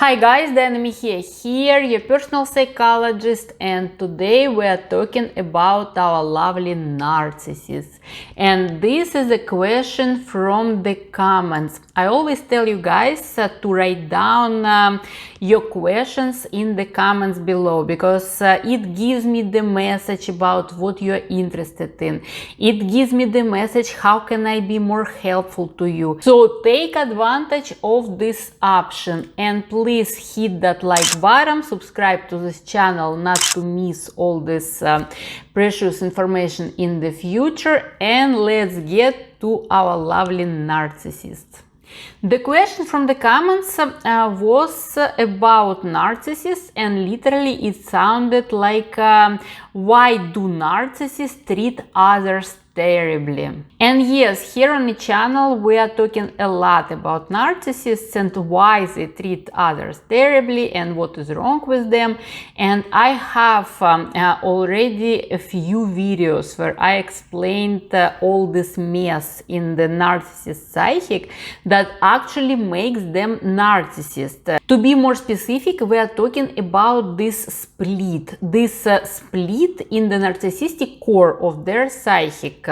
Hi guys, Mejia here, your personal psychologist, and today we are talking about our lovely narcissists. And this is a question from the comments. I always tell you guys to write down your questions in the comments below, because it gives me the message about what you are interested in. It gives me the message how can I be more helpful to you. So take advantage of this option and please hit that like button, subscribe to this channel not to miss all this precious information in the future, and let's get to our lovely narcissists. The question from the comments was about narcissists, and literally it sounded like why do narcissists treat others terribly? And yes, here on the channel we are talking a lot about narcissists and why they treat others terribly and what is wrong with them. And I have already a few videos where I explained all this mess in the narcissist psychic that actually makes them narcissists. To be more specific, we are talking about this split in the narcissistic core of their psychic.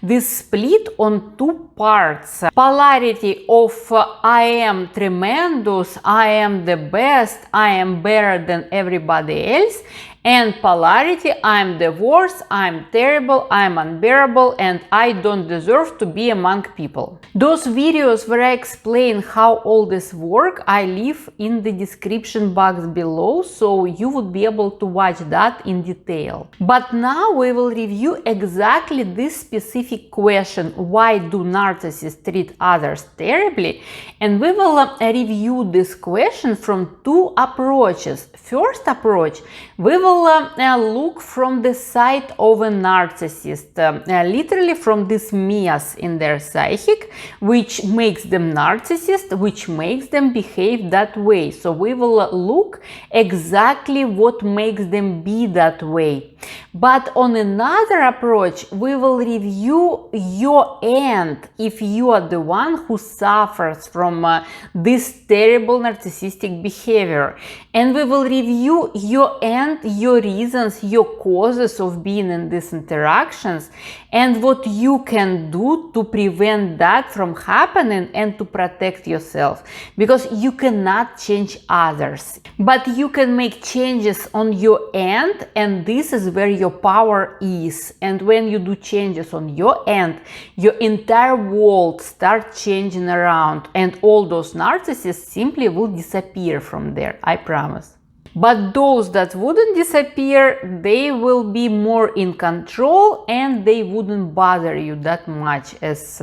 This split on two parts: polarity of I am tremendous, I am the best, I am better than everybody else, and polarity I'm the worst, I'm terrible, I'm unbearable, and I don't deserve to be among people. Those videos where I explain how all this works, I leave in the description box below, so you would be able to watch that in detail. But now we will review exactly this specific question: why do narcissists treat others terribly? And we will review this question from two approaches. First approach, we will look from the side of a narcissist, literally from this mess in their psychic, which makes them narcissist, which makes them behave that way. So we will look exactly what makes them be that way. But on another approach, we will review your end if you are the one who suffers from this terrible narcissistic behavior. And we will review your end, your reasons, your causes of being in these interactions, and what you can do to prevent that from happening and to protect yourself. Because you cannot change others, but you can make changes on your end, and this is where your power is. And when you do changes on your end, your entire world starts changing around, and all those narcissists simply will disappear from there, I promise. But those that wouldn't disappear, they will be more in control and they wouldn't bother you that much as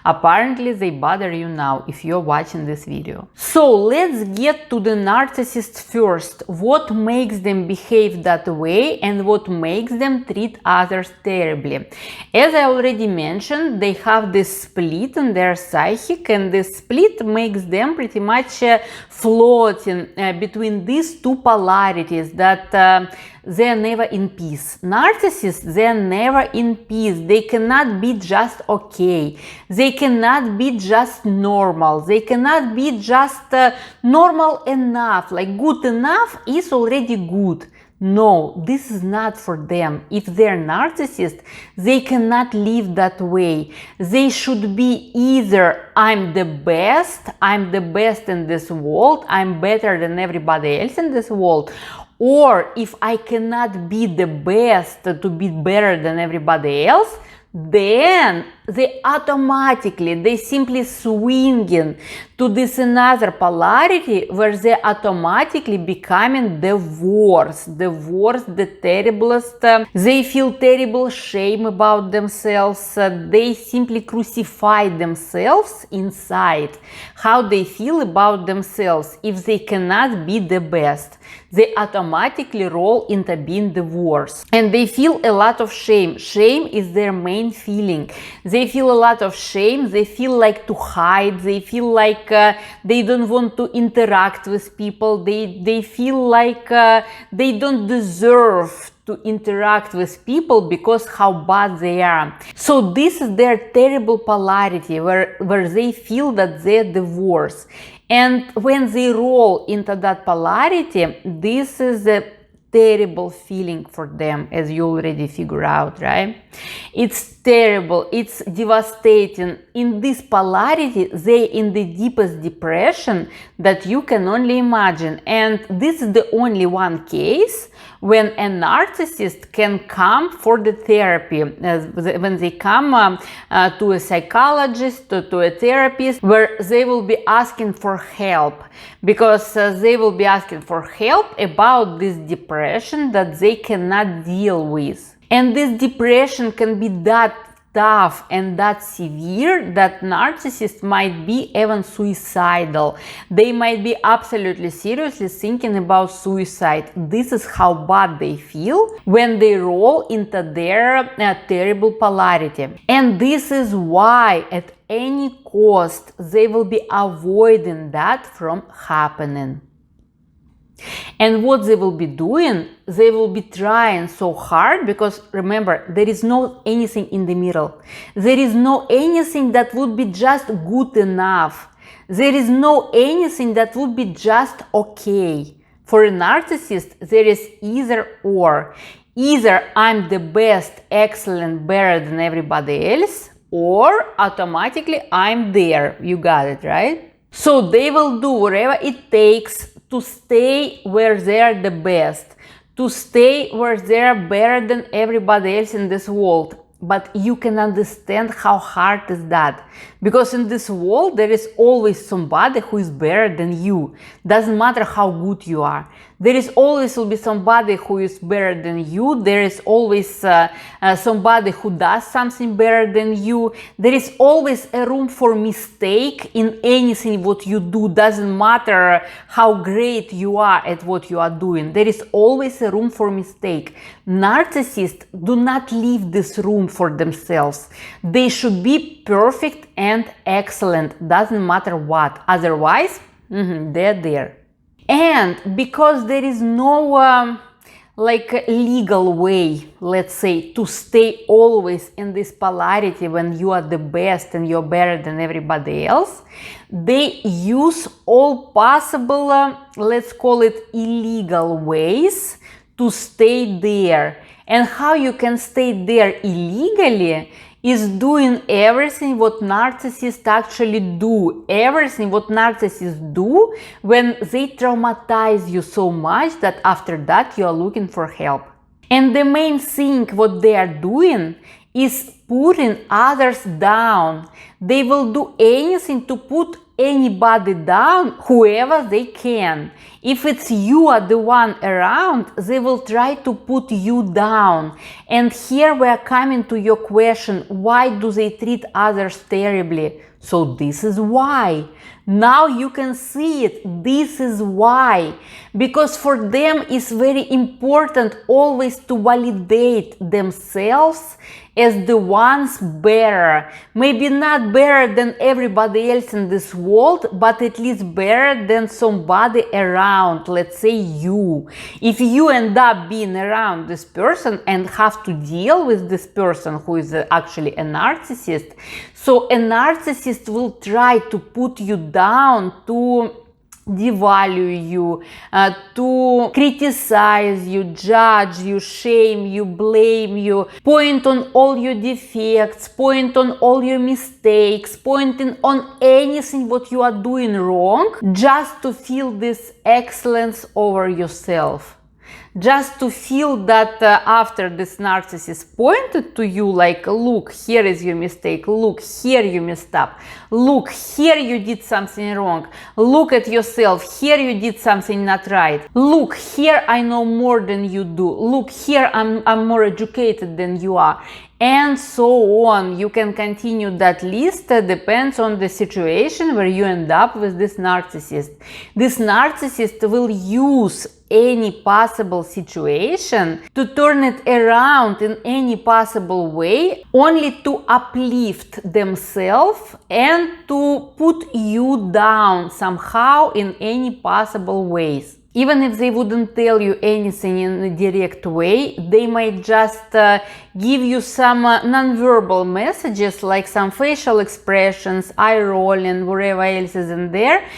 apparently they bother you now if you're watching this video. So let's get to the narcissist first. What makes them behave that way and what makes them treat others terribly? As I already mentioned, they have this split in their psychic, and this split makes them pretty much floating between these two polarities that they're never in peace. Narcissists, they're never in peace. They cannot be just okay. They cannot be just normal. They cannot be just normal enough. Like good enough is already good. No, this is not for them. If they're narcissists, they cannot live that way. They should be either I'm the best in this world, I'm better than everybody else in this world, or if I cannot be the best to be better than everybody else, then they simply swinging to this another polarity where they automatically becoming the worst, the terriblest. They feel terrible shame about themselves. They simply crucify themselves inside how they feel about themselves. If they cannot be the best, they automatically roll into being the worst. And they feel a lot of shame. Shame is their main feeling. They feel a lot of shame. They feel like to hide. They feel like they don't want to interact with people. They feel like they don't deserve to interact with people because how bad they are. So this is their terrible polarity where they feel that they're the worst. And when they roll into that polarity, this is a terrible feeling for them, as you already figure out, right? It's terrible, it's devastating. In this polarity, they in the deepest depression that you can only imagine. And this is the only one case when a narcissist can come for the therapy, when they come to a psychologist, to a therapist, where they will be asking for help, because they will be asking for help about this depression that they cannot deal with. And this depression can be that tough and that severe that narcissists might be even suicidal. They might be absolutely seriously thinking about suicide. This is how bad they feel when they roll into their terrible polarity. And this is why at any cost they will be avoiding that from happening. And what they will be doing, they will be trying so hard, because remember, there is no anything in the middle. There is no anything that would be just good enough. There is no anything that would be just okay. For a narcissist, there is either or. Either I'm the best, excellent, better than everybody else, or automatically I'm there. You got it, right? So they will do whatever it takes to stay where they are the best, to stay where they are better than everybody else in this world. But you can understand how hard is that, because in this world there is always somebody who is better than you. Doesn't matter how good you are. There is always will be somebody who is better than you. There is always somebody who does something better than you. There is always a room for mistake in anything what you do. Doesn't matter how great you are at what you are doing. There is always a room for mistake. Narcissists do not leave this room for themselves. They should be perfect and excellent. Doesn't matter what. Otherwise, they're there. And because there is no like legal way, let's say, to stay always in this polarity when you are the best and you're better than everybody else, they use all possible, let's call it illegal ways to stay there. And how you can stay there illegally is doing everything what narcissists actually do. Everything what narcissists do when they traumatize you so much that after that you are looking for help. And the main thing what they are doing is putting others down. They will do anything to put anybody down, whoever they can. If it's you are the one around, they will try to put you down. And here we are coming to your question, why do they treat others terribly? So this is why. Now you can see it. This is why. Because for them it's very important always to validate themselves as the ones better. Maybe not better than everybody else in this world, but at least better than somebody around, let's say you. If you end up being around this person and have to deal with this person who is actually a narcissist, so a narcissist will try to put you down, to devalue you, to criticize you, judge you, shame you, blame you, point on all your defects, point on all your mistakes, pointing on anything what you are doing wrong, just to feel this excellence over yourself. Just to feel that after this narcissist pointed to you like, look, here is your mistake, look, here you messed up, look, here you did something wrong, look at yourself, here you did something not right, look, here I know more than you do, look, here I'm more educated than you are, and so on. You can continue that list. Depends on the situation where you end up with this narcissist. This narcissist will use any possible situation to turn it around in any possible way, only to uplift themselves and to put you down somehow in any possible ways. Even if they wouldn't tell you anything in a direct way, they might just give you some non-verbal messages, like some facial expressions, eye rolling, whatever else is in there,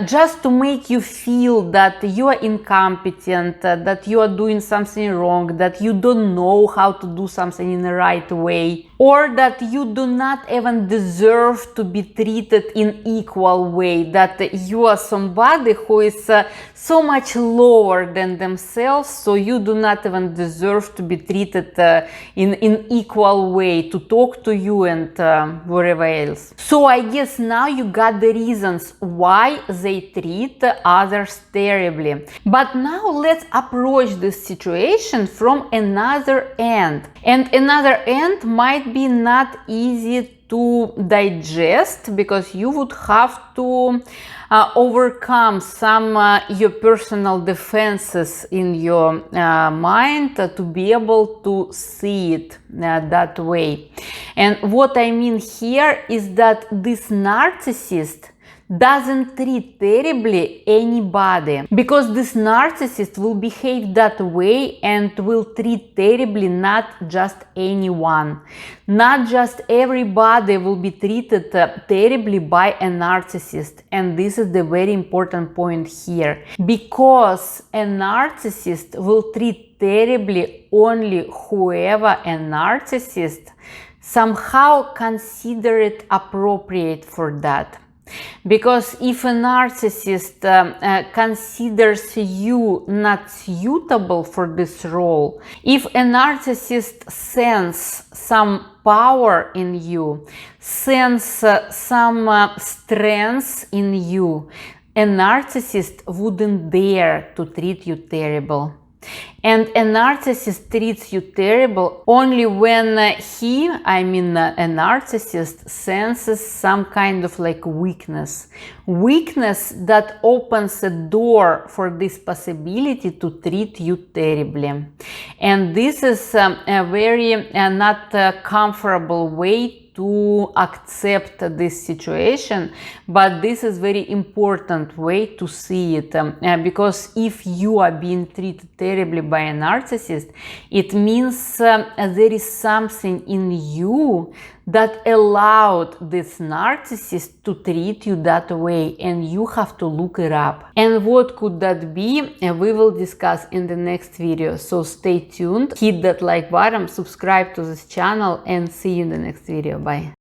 just to make you feel that you are incompetent, that you are doing something wrong, that you don't know how to do something in the right way, or that you do not even deserve to be treated in equal way, that you are somebody who is so much lower than themselves, so you do not even deserve to be treated in equal way, to talk to you and whatever else. So I guess now you got the reasons why they treat others terribly. But now let's approach this situation from another end. And another end might be not easy to digest, because you would have to overcome some your personal defenses in your mind to be able to see it that way. And what I mean here is that this narcissist doesn't treat terribly anybody, because this narcissist will behave that way and will treat terribly not just anyone. Not just everybody will be treated terribly by a narcissist, and this is the very important point here, because a narcissist will treat terribly only whoever a narcissist somehow consider it appropriate for that. Because if a narcissist considers you not suitable for this role, if a narcissist senses some power in you, sense some strength in you, a narcissist wouldn't dare to treat you terrible. And a narcissist treats you terrible only when a narcissist senses some kind of like weakness that opens a door for this possibility to treat you terribly. And this is a very not comfortable way to accept this situation, but this is very important way to see it, because if you are being treated terribly by a narcissist, it means there is something in you that allowed this narcissist to treat you that way, and you have to look it up. And what could that be? We will discuss in the next video, so stay tuned, hit that like button, subscribe to this channel, and see you in the next video. Bye.